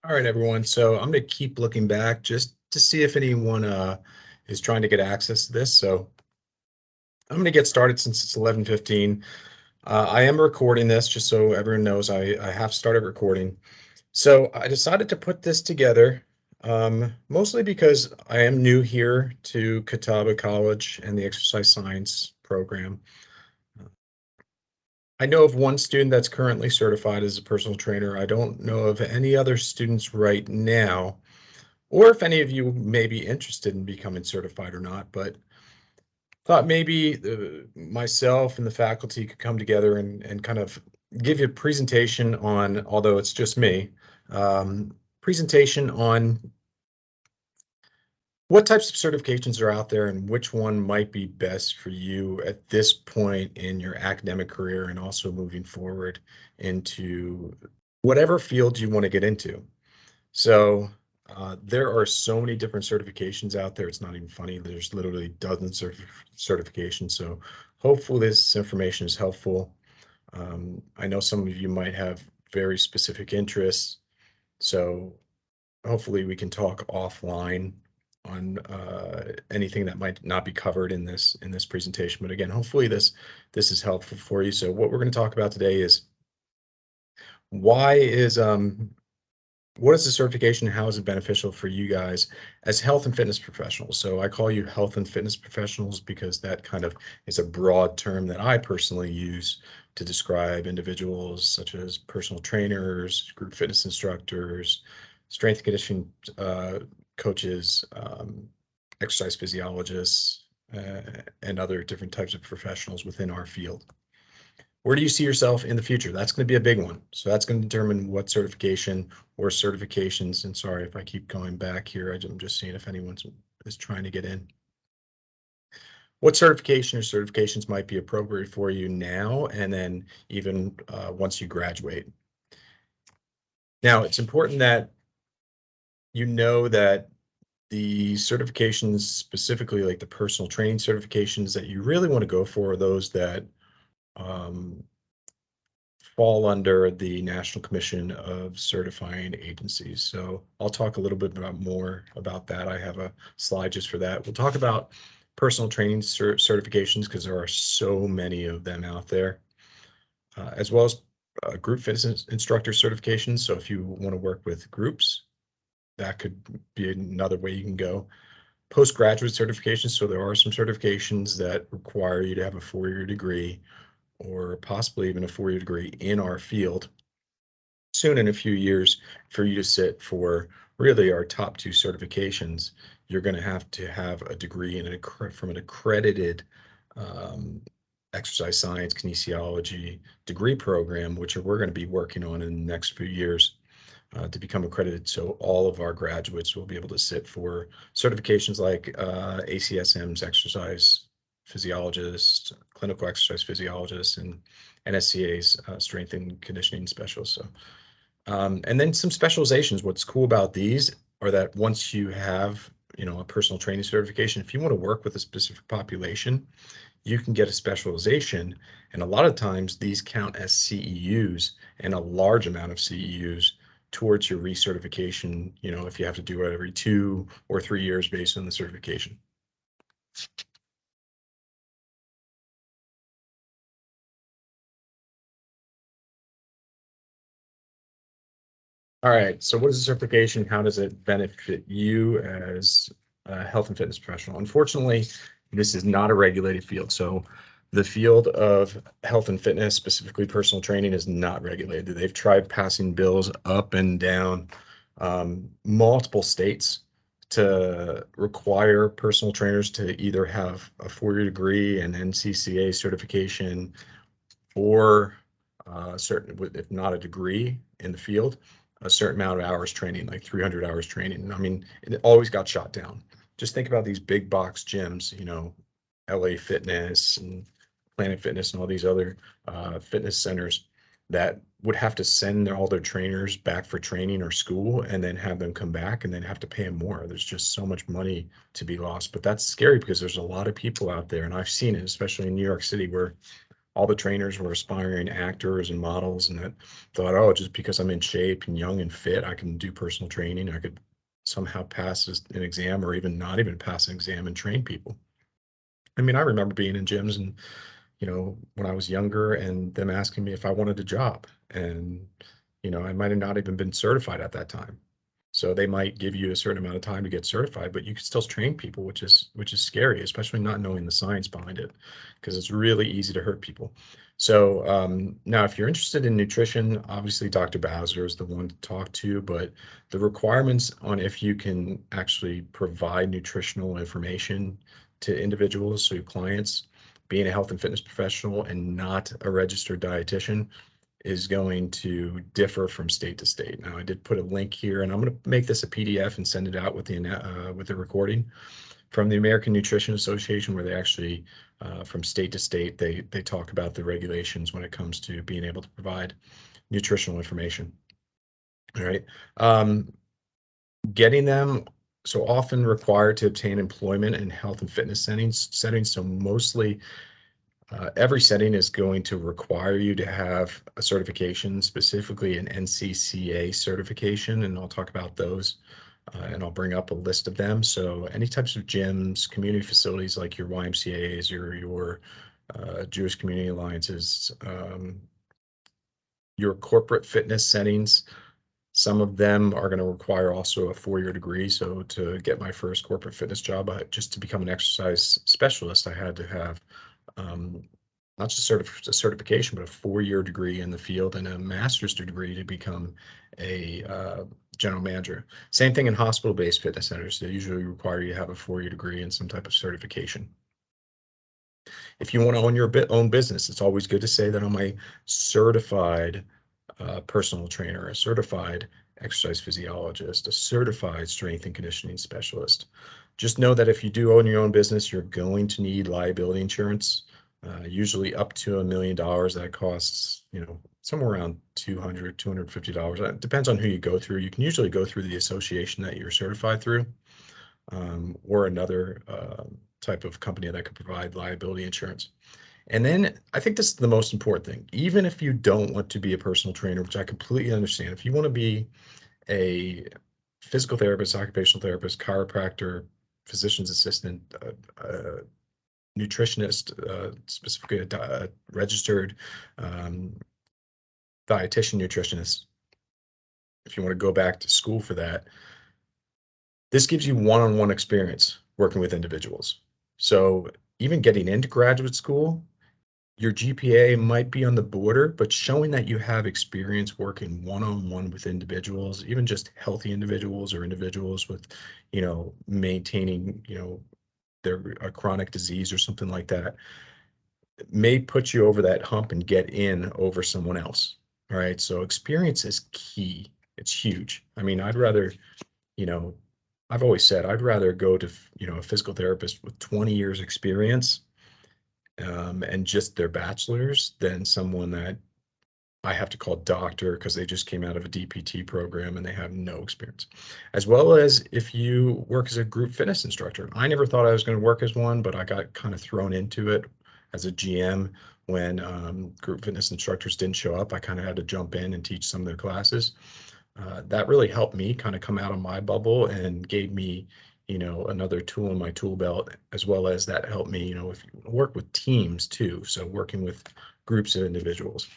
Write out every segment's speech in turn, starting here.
All right, everyone. So I'm going to keep looking back just to see if anyone is trying to get access to this. So I'm going to get started since it's 11:15. I am recording this just so everyone knows I have started recording. So I decided to put this together mostly because I am new here to Catawba College and the exercise science program. I know of one student that's currently certified as a personal trainer. I don't know of any other students right now, or if any of you may be interested in becoming certified or not, but thought maybe myself and the faculty could come together and kind of give you a presentation on, although it's just me, presentation on what types of certifications are out there and which one might be best for you at this point in your academic career and also moving forward into whatever field you want to get into. So there are so many different certifications out there. It's not even funny. There's literally dozens of certifications. So hopefully this information is helpful. I know some of you might have very specific interests. So hopefully we can talk offline on anything that might not be covered in this presentation. But again, hopefully this is helpful for you. So what we're going to talk about today is why is what is the certification and how is it beneficial for you guys as health and fitness professionals? So I call you health and fitness professionals because that kind of is a broad term that I personally use to describe individuals such as personal trainers, group fitness instructors, strength and conditioning coaches, exercise physiologists, and other different types of professionals within our field. Where do you see yourself in the future? That's going to be a big one. So that's going to determine what certification or certifications. And sorry if I keep going back here. I'm just seeing if anyone is trying to get in. What certification or certifications might be appropriate for you now and then even once you graduate. Now, it's important that you know that the certifications, specifically like the personal training certifications that you really want to go for, are those that fall under the National Commission of Certifying Agencies. So I'll talk a little bit more about that. I have a slide just for that. We'll talk about personal training certifications because there are so many of them out there, as well as group fitness instructor certifications. So if you want to work with groups, that could be another way you can go. Postgraduate certifications. So there are some certifications that require you to have a 4-year degree or possibly even a 4-year degree in our field soon in a few years. For you to sit for really our top 2 certifications, you're going to have a degree from an accredited exercise science kinesiology degree program, which we're going to be working on in the next few years to become accredited. So all of our graduates will be able to sit for certifications like ACSM's exercise physiologist, clinical exercise physiologist, and NSCA's strength and conditioning specialist. So, and then some specializations. What's cool about these are that once you have, a personal training certification, if you want to work with a specific population, you can get a specialization. And a lot of times these count as CEUs, and a large amount of CEUs towards your recertification, if you have to do it every 2 or 3 years based on the certification. All right, so what is the certification? How does it benefit you as a health and fitness professional? Unfortunately, this is not a regulated field. So the field of health and fitness, specifically personal training, is not regulated. They've tried passing bills up and down multiple states to require personal trainers to either have a 4-year degree and NCCA certification, or certain, if not a degree in the field, a certain amount of hours training, like 300 hours training. I mean, it always got shot down. Just think about these big box gyms, LA Fitness and Planet Fitness and all these other fitness centers that would have to send all their trainers back for training or school and then have them come back and then have to pay them more. There's just so much money to be lost. But that's scary because there's a lot of people out there, and I've seen it, especially in New York City, where all the trainers were aspiring actors and models, and that thought, oh, just because I'm in shape and young and fit, I can do personal training. I could somehow pass an exam, or even not even pass an exam, and train people. I mean, I remember being in gyms and, when I was younger, and them asking me if I wanted a job. And, I might have not even been certified at that time. So they might give you a certain amount of time to get certified, but you can still train people, which is scary, especially not knowing the science behind it, because it's really easy to hurt people. So now, if you're interested in nutrition, obviously Dr. Bowser is the one to talk to, but the requirements on if you can actually provide nutritional information to individuals, so your clients, being a health and fitness professional and not a registered dietitian, is going to differ from state to state. Now, I did put a link here, and I'm going to make this a PDF and send it out with the recording from the American Nutrition Association, where they actually, from state to state, they talk about the regulations when it comes to being able to provide nutritional information. All right. Getting them so often required to obtain employment in health and fitness settings. So mostly every setting is going to require you to have a certification, specifically an NCCA certification, and I'll talk about those, and I'll bring up a list of them. So any types of gyms, community facilities like your YMCA's, your Jewish Community Alliances, your corporate fitness settings. Some of them are going to require also a 4-year degree. So to get my first corporate fitness job, just to become an exercise specialist, I had to have um, not just a certification, but a 4-year degree in the field and a master's degree to become a general manager. Same thing in hospital-based fitness centers. They usually require you to have a 4-year degree and some type of certification. If you want to own your own business, it's always good to say that I'm a certified personal trainer, a certified exercise physiologist, a certified strength and conditioning specialist. Just know that if you do own your own business, you're going to need liability insurance, usually up to $1 million. That costs, somewhere around $200, $250. It depends on who you go through. You can usually go through the association that you're certified through, or another type of company that could provide liability insurance. And then I think this is the most important thing. Even if you don't want to be a personal trainer, which I completely understand, if you want to be a physical therapist, occupational therapist, chiropractor, physician's assistant, nutritionist, specifically a registered dietitian nutritionist, if you want to go back to school for that, this gives you one-on-one experience working with individuals. So even getting into graduate school, your GPA might be on the border, but showing that you have experience working one-on-one with individuals, even just healthy individuals or individuals with, maintaining, a chronic disease or something like that, may put you over that hump and get in over someone else. All right. So experience is key. It's huge. I mean, you know, I've always said I'd rather go to, a physical therapist with 20 years experience, and just their bachelor's, than someone that I have to call doctor because they just came out of a DPT program and they have no experience. As well as if you work as a group fitness instructor. I never thought I was going to work as one, but I got kind of thrown into it as a GM when group fitness instructors didn't show up. I kind of had to jump in and teach some of their classes. That really helped me kind of come out of my bubble and gave me, another tool in my tool belt, as well as that helped me, if you work with teams too. So working with groups of individuals.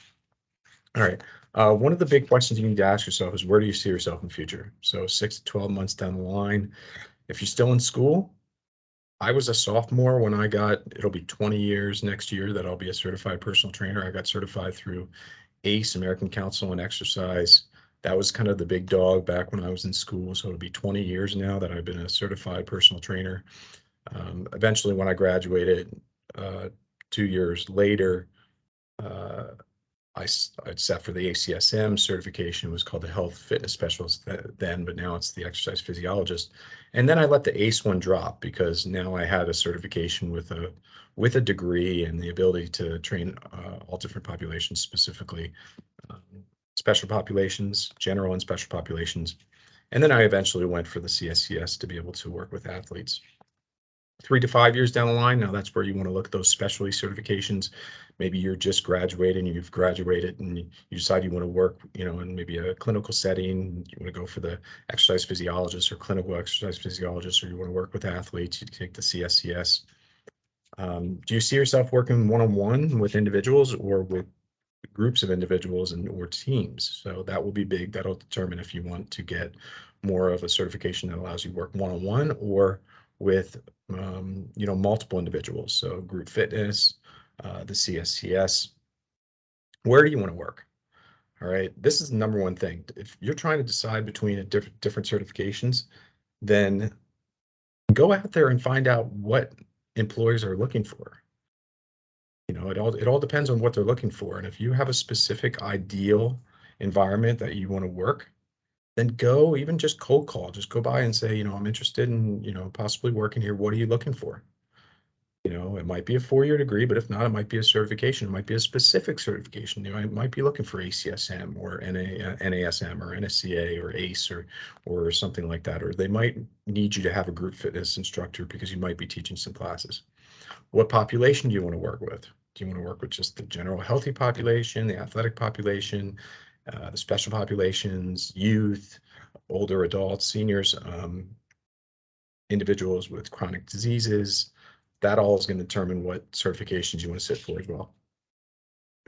All right. One of the big questions you need to ask yourself is, where do you see yourself in the future? So 6 to 12 months down the line, if you're still in school, I was a sophomore when it'll be 20 years next year that I'll be a certified personal trainer. I got certified through ACE, American Council on Exercise. That was kind of the big dog back when I was in school. So it'll be 20 years now that I've been a certified personal trainer. Eventually, when I graduated, 2 years later, I sat for the ACSM certification. It was called the health fitness specialist then, but now it's the exercise physiologist. And then I let the ACE one drop because now I had a certification with a degree and the ability to train all different populations, specifically special populations, general and special populations. And then I eventually went for the CSCS to be able to work with athletes. 3 to 5 years down the line, now that's where you want to look at those specialty certifications. Maybe you're just graduating, you've graduated, and you decide you want to work, in maybe a clinical setting. You want to go for the exercise physiologist or clinical exercise physiologist, or you want to work with athletes, you take the CSCS. Do you see yourself working one-on-one with individuals or with groups of individuals or teams? So that will be big. That'll determine if you want to get more of a certification that allows you to work one-on-one or with multiple individuals. So group fitness, the CSCS. Where do you want to work? All right. This is the number one thing. If you're trying to decide between different certifications, then go out there and find out what employers are looking for. It all depends on what they're looking for. And if you have a specific ideal environment that you want to work, then go even just cold call. Just go by and say, I'm interested in, possibly working here. What are you looking for? It might be a 4-year degree, but if not, it might be a certification. It might be a specific certification. It might be looking for ACSM or NASM or NSCA or ACE or something like that. Or they might need you to have a group fitness instructor because you might be teaching some classes. What population do you want to work with? Do you want to work with just the general healthy population, the athletic population, the special populations, youth, older adults, seniors, individuals with chronic diseases? That all is going to determine what certifications you want to sit for as well.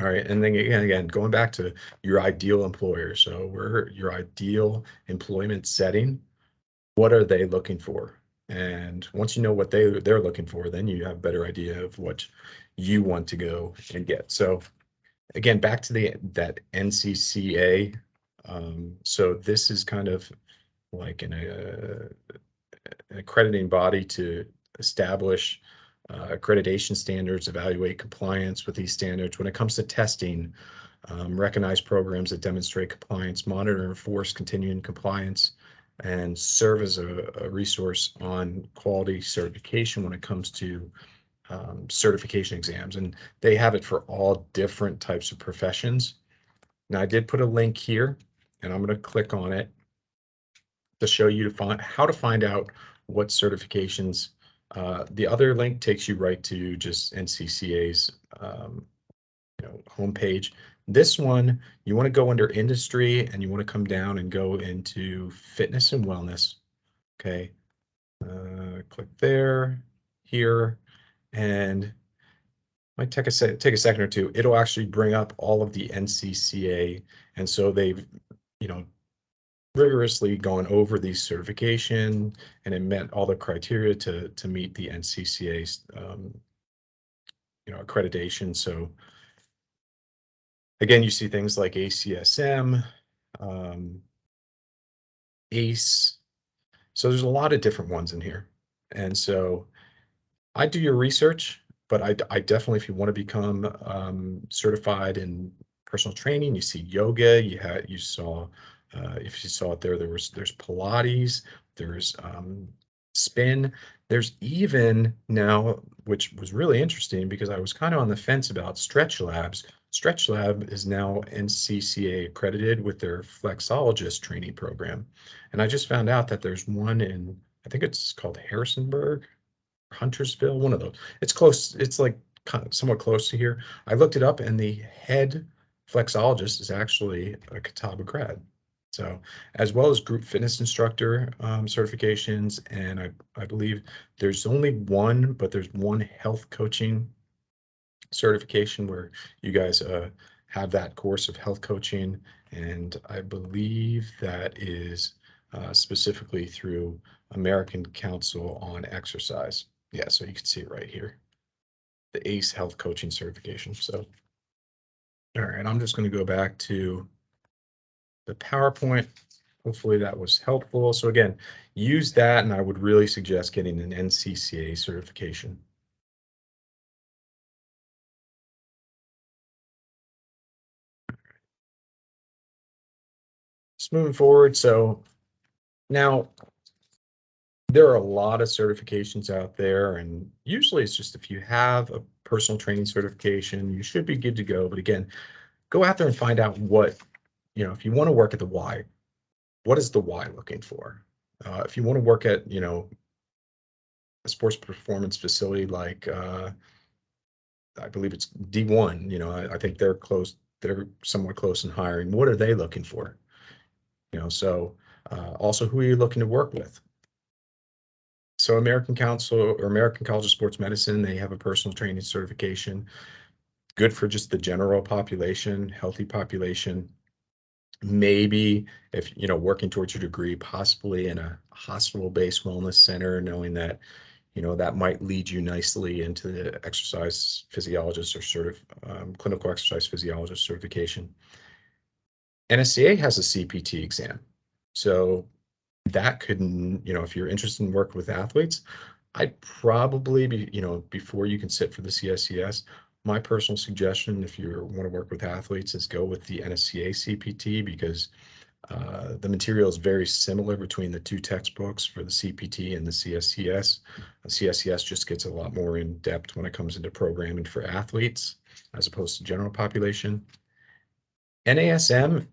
All right, and then again, going back to your ideal employer. So where your ideal employment setting, what are they looking for? And once you know what they're looking for, then you have a better idea of what you want to go and get. So again, back to that NCCA. So this is kind of like an accrediting body to establish accreditation standards, evaluate compliance with these standards. When it comes to testing, recognize programs that demonstrate compliance, monitor and enforce continuing compliance, and serve as a resource on quality certification when it comes to certification exams. And they have it for all different types of professions. Now, I did put a link here, and I'm going to click on it to show you how to find out what certifications. The other link takes you right to just NCCA's homepage. This one, you want to go under industry and you want to come down and go into fitness and wellness. Okay, click there, here, and might take a second or two. It'll actually bring up all of the NCCA, and so they've rigorously gone over the certification, and it met all the criteria to meet the NCCA's accreditation. So again, you see things like ACSM, ACE. So there's a lot of different ones in here. And so I do your research, but I definitely, if you want to become certified in personal training, you see yoga, you saw, if you saw it there's Pilates, there's spin, there's even now, which was really interesting because I was kind of on the fence about Stretch Labs. Stretch Lab is now NCCA accredited with their flexologist training program. And I just found out that there's one in, I think it's called Harrisonburg, Huntersville, one of those. It's close. It's like somewhat close to here. I looked it up, and the head flexologist is actually a Catawba grad. So, as well as group fitness instructor certifications, and I believe there's only one, but there's one health coaching certification where you guys have that course of health coaching, and I believe that is specifically through American Council on Exercise. Yeah, so you can see it right here, the ACE Health Coaching Certification. So, all right, I'm just going to go back to the PowerPoint. Hopefully that was helpful. So again, use that, and I would really suggest getting an NCCA certification. Just moving forward. So now there are a lot of certifications out there, and usually it's just if you have a personal training certification, you should be good to go. But again, go out there and find out what, if you want to work at the Y, what is the Y looking for? If you want to work at, a sports performance facility like I believe it's D1, I think they're close, they're somewhat close in hiring. What are they looking for? So also, who are you looking to work with? So American Council or American College of Sports Medicine, they have a personal training certification, good for just the general population, healthy population. Maybe if, working towards your degree, possibly in a hospital-based wellness center, knowing that, that might lead you nicely into the exercise physiologist or clinical exercise physiologist certification. NSCA has a CPT exam. So that could, if you're interested in working with athletes, I'd probably be, before you can sit for the CSCS, my personal suggestion, if you want to work with athletes, is go with the NSCA CPT, because the material is very similar between the two textbooks for the CPT and the CSCS. The CSCS just gets a lot more in depth when it comes into programming for athletes as opposed to general population. NASM,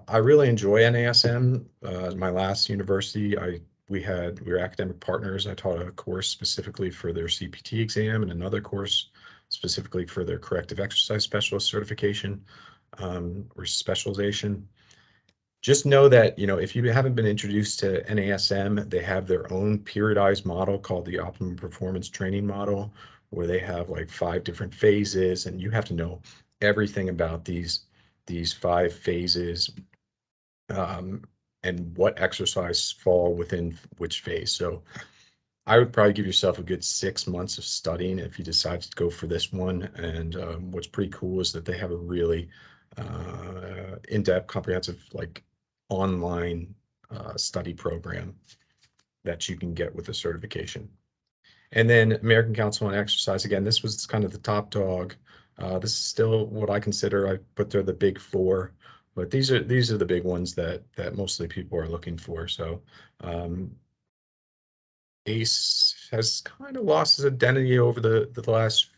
I really enjoy NASM. My last university, we were academic partners. I taught a course specifically for their CPT exam and another course specifically for their corrective exercise specialist certification, or specialization. Just know that, if you haven't been introduced to NASM, they have their own periodized model called the Optimum Performance Training Model, where they have like 5 different phases, and you have to know everything about these 5 phases, um, and what exercise fall within which phase. So I would probably give yourself a good 6 months of studying if you decide to go for this one. And what's pretty cool is that they have a really in-depth, comprehensive, like online study program that you can get with a certification. And then American Council on Exercise, again, this was kind of the top dog. This is still what I consider, I put there the big 4, but these are the big ones that mostly people are looking for. So ACE has kind of lost its identity over the last,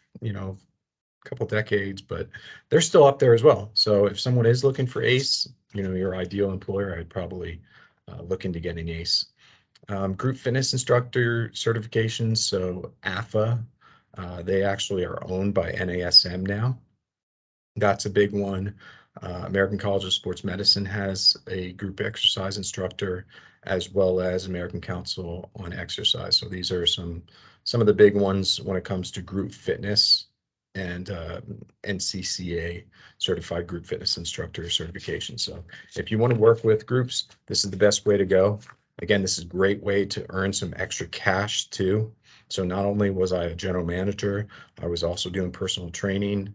couple decades, but they're still up there as well. So if someone is looking for ACE, your ideal employer, I'd probably look into getting ACE. Group fitness instructor certifications, so AFA, they actually are owned by NASM now. That's a big one. American College of Sports Medicine has a group exercise instructor, as well as American Council on Exercise. So these are some of the big ones when it comes to group fitness, and NCCA certified group fitness instructor certification. So if you want to work with groups, this is the best way to go. Again, this is a great way to earn some extra cash too. So not only was I a general manager, I was also doing personal training,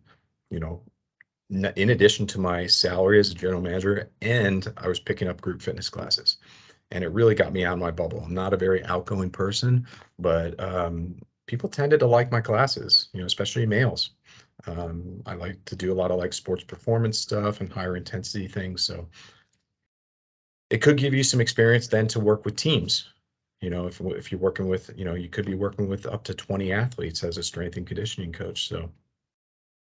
you know, in addition to my salary as a general manager, and I was picking up group fitness classes. And it really got me out of my bubble. I'm not a very outgoing person, but people tended to like my classes, especially males. I like to do a lot of like sports performance stuff and higher intensity things. So it could give you some experience then to work with teams. If you're working with, you could be working with up to 20 athletes as a strength and conditioning coach. So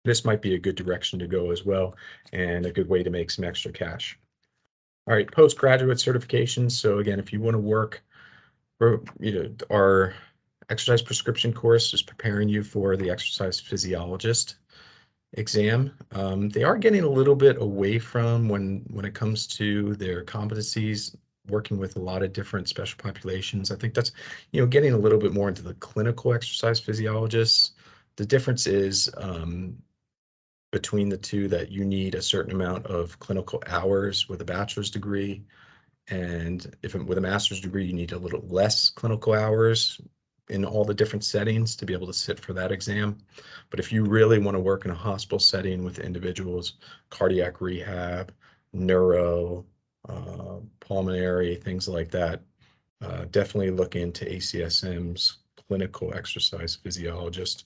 this might be a good direction to go as well, and a good way to make some extra cash. All right, postgraduate certifications. So again, if you want to work, or our exercise prescription course is preparing you for the exercise physiologist exam. They are getting a little bit away from when it comes to their competencies, working with a lot of different special populations. I think that's, getting a little bit more into the clinical exercise physiologists. The difference is between the two, that you need a certain amount of clinical hours with a bachelor's degree. And with a master's degree, you need a little less clinical hours in all the different settings to be able to sit for that exam. But if you really want to work in a hospital setting with individuals, cardiac rehab, neuro, pulmonary, things like that, definitely look into ACSM's clinical exercise physiologist.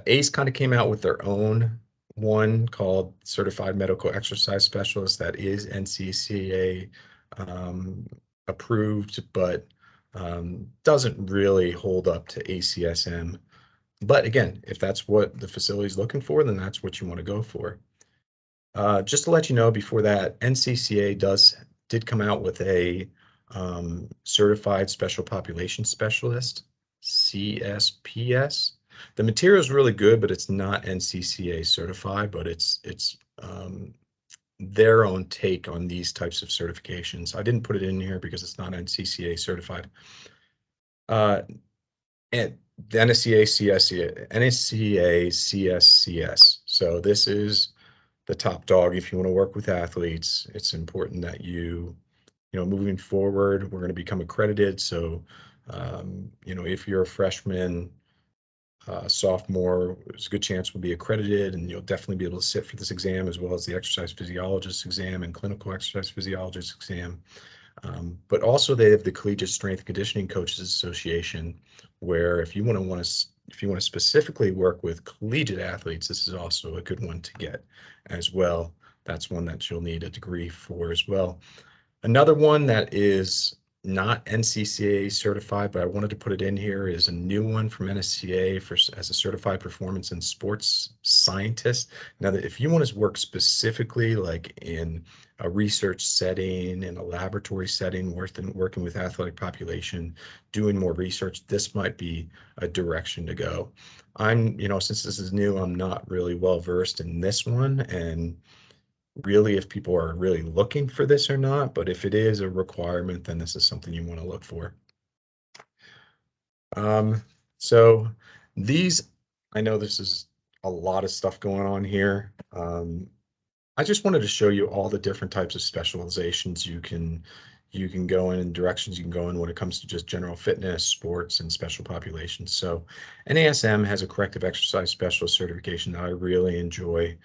ACE kind of came out with their own one called Certified Medical Exercise Specialist, that is NCCA approved, but doesn't really hold up to ACSM. But again, if that's what the facility is looking for, then that's what you want to go for. Just to let you know, before that, NCCA did come out with a Certified Special Population Specialist, CSPS. The material is really good, but it's not NCCA certified, but it's their own take on these types of certifications. I didn't put it in here because it's not NCCA certified. And the NSCA CSCS. So this is the top dog if you want to work with athletes. It's important that moving forward, we're going to become accredited. So, if you're a freshman, sophomore, there's a good chance we'll be accredited, and you'll definitely be able to sit for this exam as well as the exercise physiologist exam and clinical exercise physiologist exam. But also they have the Collegiate Strength and Conditioning Coaches Association, where if you want to specifically work with collegiate athletes, this is also a good one to get as well. That's one that you'll need a degree for as well. Another one that is not NCCA certified, but I wanted to put it in here, is a new one from NSCA as a certified performance and sports scientist. Now, that if you want to work specifically like in a research setting, in a laboratory setting, working with athletic population, doing more research, this might be a direction to go. Since this is new, I'm not really well versed in this one, and really if people are really looking for this or not, but if it is a requirement, then this is something you want to look for. So these, I know this is a lot of stuff going on here. I just wanted to show you all the different types of specializations you can go in and directions you can go in when it comes to just general fitness, sports, and special populations. So NASM has a corrective exercise specialist certification that I really enjoy.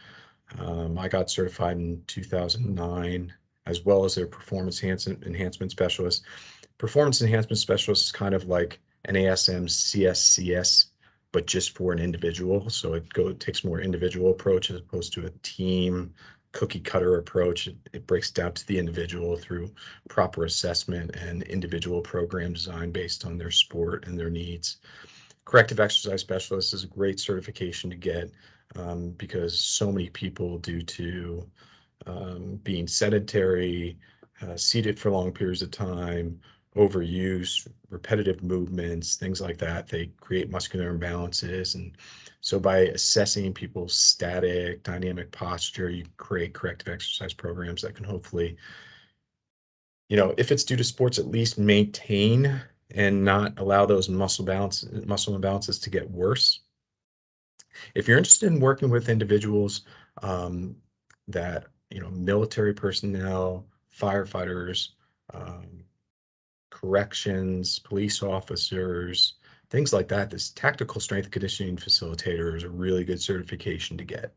I got certified in 2009, as well as their performance enhancement specialist. Performance enhancement specialist is kind of like an ASM CSCS, but just for an individual. So it takes more individual approach as opposed to a team cookie cutter approach. It breaks down to the individual through proper assessment and individual program design based on their sport and their needs. Corrective exercise specialist is a great certification to get because so many people, due to being sedentary, seated for long periods of time, overuse, repetitive movements, things like that, they create muscular imbalances. And so by assessing people's static, dynamic posture, you create corrective exercise programs that can hopefully, if it's due to sports, at least maintain and not allow those muscle imbalances to get worse. If you're interested in working with individuals that, military personnel, firefighters, corrections, police officers, things like that, this tactical strength conditioning facilitator is a really good certification to get.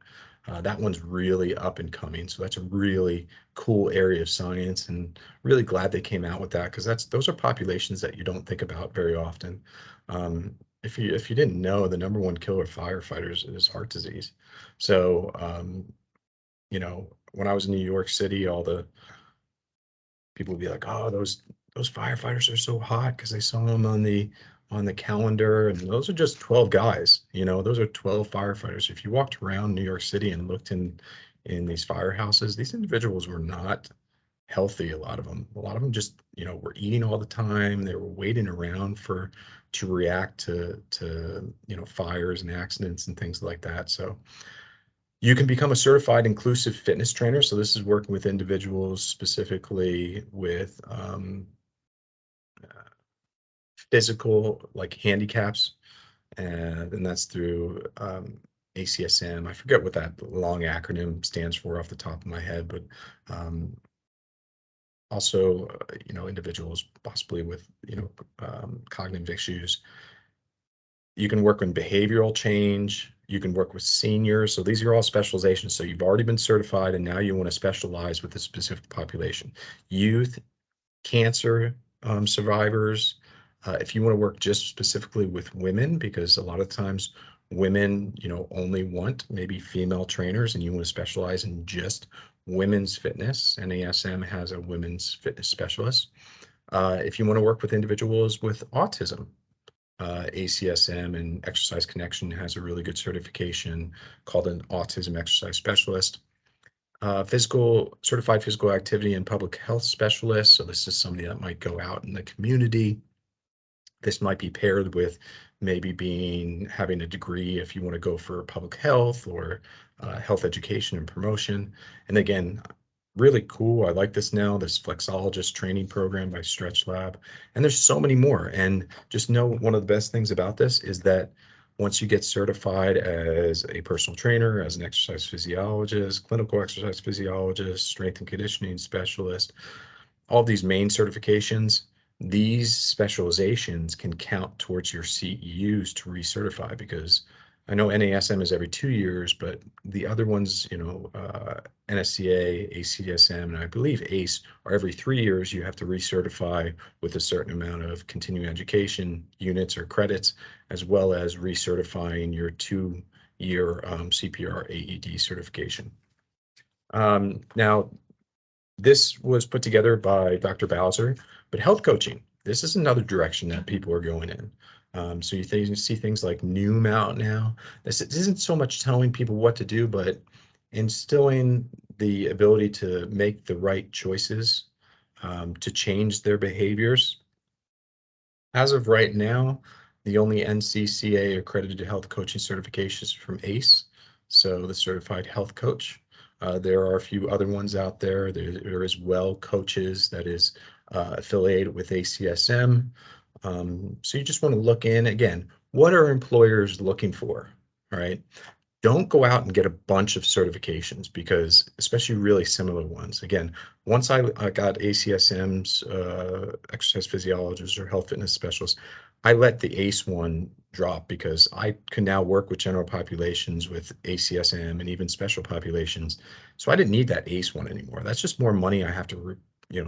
That one's really up and coming. So that's a really cool area of science, and really glad they came out with that, because those are populations that you don't think about very often. If you didn't know, the number one killer of firefighters is heart disease. So, when I was in New York City, all the people would be like, "Oh, those firefighters are so hot," because they saw them on the calendar, and those are just 12 guys. Those are 12 firefighters. If you walked around New York City and looked in these firehouses, these individuals were not healthy. A lot of them just were eating all the time. They were waiting around to react to fires and accidents and things like that. So you can become a certified inclusive fitness trainer. So this is working with individuals specifically with physical like handicaps, and that's through ACSM. I forget what that long acronym stands for off the top of my head, but also individuals possibly with cognitive issues. You can work on behavioral change. You can work with seniors. So these are all specializations. So you've already been certified, and now you want to specialize with a specific population. Youth, cancer survivors. If you want to work just specifically with women, because a lot of times women, only want maybe female trainers, and you want to specialize in just women's fitness. NASM has a women's fitness specialist. If you want to work with individuals with autism, ACSM and Exercise Connection has a really good certification called an autism exercise specialist. Certified physical activity and public health specialist. So this is somebody that might go out in the community. This might be paired with maybe having a degree if you want to go for public health or health education and promotion. And again, really cool. I like this now, this flexologist training program by Stretch Lab. And there's so many more. And just know one of the best things about this is that once you get certified as a personal trainer, as an exercise physiologist, clinical exercise physiologist, strength and conditioning specialist, all these main certifications, these specializations can count towards your CEUs to recertify, because I know NASM is every 2 years, but the other ones, NSCA, ACSM, and I believe ACE are every 3 years. You have to recertify with a certain amount of continuing education units or credits, as well as recertifying your 2-year CPR AED certification. Now, this was put together by Dr. Bowser, but health coaching, this is another direction that people are going in. So you see things like Noom out now. This isn't so much telling people what to do, but instilling the ability to make the right choices, to change their behaviors. As of right now, the only NCCA accredited health coaching certification is from ACE, so the Certified Health Coach. There are a few other ones out there. There is Well Coaches that is affiliated with ACSM. So you just want to look in, again, what are employers looking for, all right? Don't go out and get a bunch of certifications, because especially really similar ones. Again, once I got ACSM's exercise physiologist or health fitness specialist, I let the ACE one drop because I can now work with general populations with ACSM and even special populations. So I didn't need that ACE one anymore. That's just more money I have to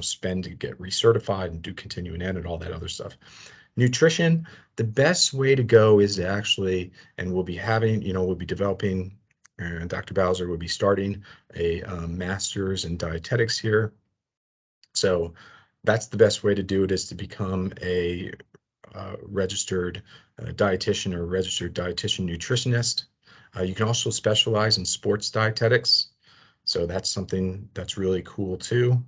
spend to get recertified and do continuing ed and all that other stuff. Nutrition, the best way to go is to actually, and we'll be developing, and Dr. Bowser will be starting a master's in dietetics here. So that's the best way to do it, is to become a registered dietitian or registered dietitian nutritionist. You can also specialize in sports dietetics. So that's something that's really cool too.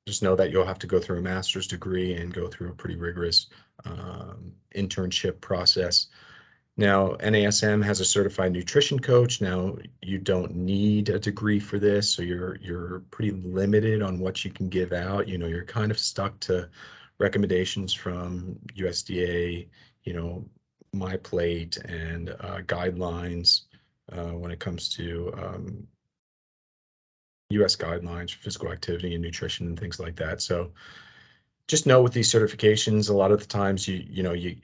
Just know that you'll have to go through a master's degree and go through a pretty rigorous internship process. Now, NASM has a certified nutrition coach. Now, you don't need a degree for this, so you're pretty limited on what you can give out. You're kind of stuck to recommendations from USDA, My Plate, and guidelines when it comes to US guidelines for physical activity and nutrition and things like that. So just know with these certifications, a lot of the times you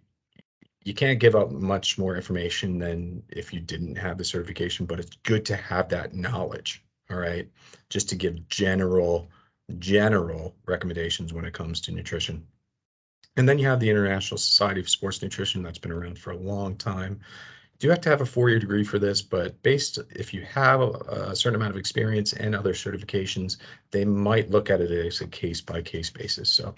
can't give out much more information than if you didn't have the certification, but it's good to have that knowledge, all right? Just to give general recommendations when it comes to nutrition. And then you have the International Society of Sports Nutrition that's been around for a long time. You do have to have a 4-year degree for this, but if you have a certain amount of experience and other certifications, they might look at it as a case-by-case basis. So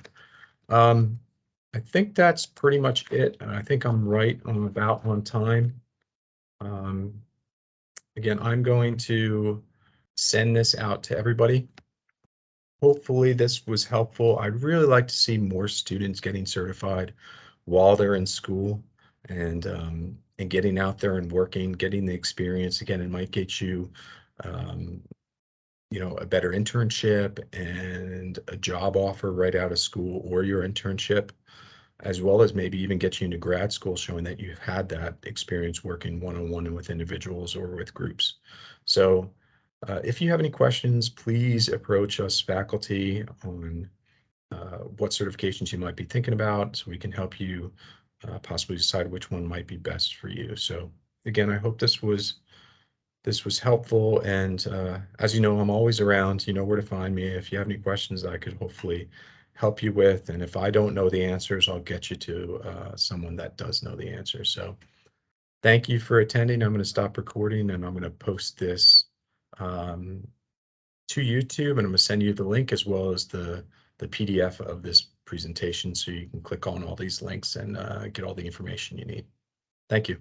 I think that's pretty much it. And I think I'm right about on time. Again, I'm going to send this out to everybody. Hopefully this was helpful. I'd really like to see more students getting certified while they're in school, and getting out there and working, getting the experience. Again, it might get you, a better internship and a job offer right out of school or your internship, as well as maybe even get you into grad school, showing that you've had that experience working one-on-one with individuals or with groups. So if you have any questions, please approach us faculty on what certifications you might be thinking about, so we can help you possibly decide which one might be best for you. So again, I hope this was helpful. And as you know, I'm always around. You know where to find me. If you have any questions that I could hopefully help you with, and if I don't know the answers, I'll get you to someone that does know the answers. So thank you for attending. I'm going to stop recording, and I'm going to post this to YouTube, and I'm going to send you the link as well as the PDF of this presentation, so you can click on all these links and get all the information you need. Thank you.